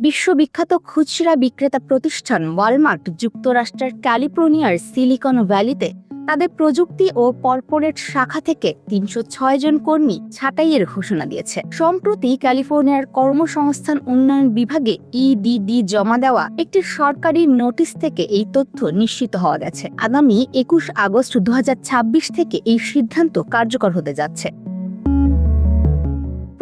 বিশ্ববিখ্যাত খুচরা বিক্রেতা প্রতিষ্ঠান ওয়ালমার্ট যুক্তরাষ্ট্রের ক্যালিফোর্নিয়ার সিলিকন ভ্যালিতে তাদের প্রযুক্তি ও কর্পোরেট শাখা থেকে ৩০৬ জন কর্মী ছাঁটাইয়ের ঘোষণা দিয়েছে। সম্প্রতি ক্যালিফোর্নিয়ার কর্মসংস্থান উন্নয়ন বিভাগে ইডিডি জমা দেওয়া একটি সরকারি নোটিশ থেকে এই তথ্য নিশ্চিত হওয়া গেছে। আগামী ২১ আগস্ট ২০২৬ থেকে এই সিদ্ধান্ত কার্যকর হতে যাচ্ছে।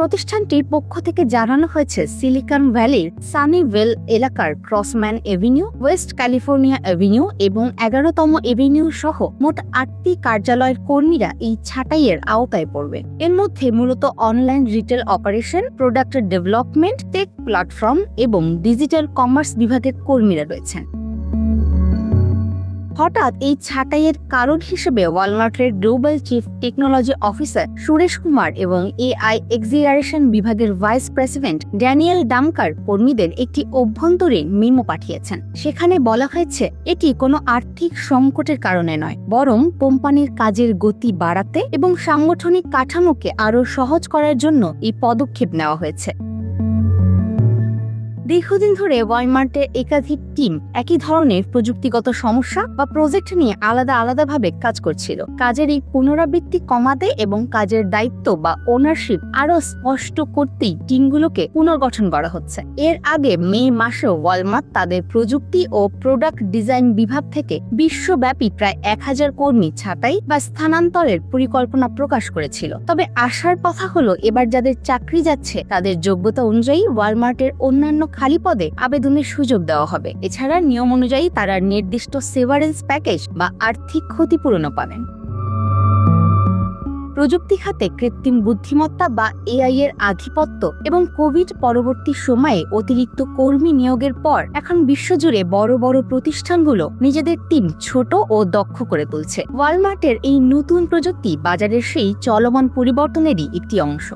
প্রতিষ্ঠানটির পক্ষ থেকে জানানো হয়েছে, সিলিকন ভ্যালির সানিভেল এলাকার ক্রসম্যান এভিনিউ, ওয়েস্ট ক্যালিফোর্নিয়া এভিনিউ এবং ১১তম এভিনিউ সহ মোট ৮টি কার্যালয়ের কর্মীরা এই ছাঁটাইয়ের আওতায় পড়বে। এর মধ্যে মূলত online retail operation, product development, tech platform এবং ডিজিটাল কমার্স বিভাগের কর্মীরা রয়েছেন। হঠাৎ এই ছাঁটাইয়ের কারণ হিসেবে ওয়ালমার্টের global chief technology officer Suresh Kumar এবং এআই এক্সিলারেশন বিভাগের ভাইস প্রেসিডেন্ট ড্যানিয়েল ডামকার কর্মীদের একটি অভ্যন্তরীণ মেমো পাঠিয়েছেন। সেখানে বলা হয়েছে, এটি কোনো আর্থিক সংকটের কারণে নয়, বরং কোম্পানির কাজের গতি বাড়াতে এবং সাংগঠনিক কাঠামোকে আরও সহজ করার জন্য এই পদক্ষেপ নেওয়া হয়েছে। দীর্ঘদিন ধরে ওয়ালমার্টের একাধিক টিম একই ধরনের প্রযুক্তিগত সমস্যা বা প্রজেক্ট নিয়ে আলাদাভাবে কাজ করছিল। কাজের এই পুনরাবৃত্তি কমাতে এবং কাজের দায়িত্ব বা ওনারশিপ আরও স্পষ্ট করতেই টিমগুলোকে পুনর্গঠন করা হচ্ছে। এর আগে মে মাসেও ওয়ালমার্ট তাদের প্রযুক্তি ও প্রোডাক্ট ডিজাইন বিভাগ থেকে বিশ্বব্যাপী প্রায় ১,০০০ কর্মী ছাঁটাই বা স্থানান্তরের পরিকল্পনা প্রকাশ করেছিল। তবে আশার কথা হলো, এবার যাদের চাকরি যাচ্ছে তাদের যোগ্যতা অনুযায়ী ওয়ালমার্টের অন্যান্য খালি পদে আবেদনের সুযোগ দেওয়া হবে। এছাড়া নিয়ম অনুযায়ী তারা নির্দিষ্ট সেভারেন্স প্যাকেজ বা আর্থিক ক্ষতিপূরণও পাবেন। প্রযুক্তি খাতে কৃত্রিম বুদ্ধিমত্তা বা এআই এর আধিপত্য এবং কোভিড পরবর্তী সময়ে অতিরিক্ত কর্মী নিয়োগের পর এখন বিশ্বজুড়ে বড় বড় প্রতিষ্ঠানগুলো নিজেদের টিম ছোট ও দক্ষ করে তুলছে। ওয়ালমার্টের এই নতুন প্রযুক্তি বাজারের সেই চলমান পরিবর্তনেরই একটি অংশ।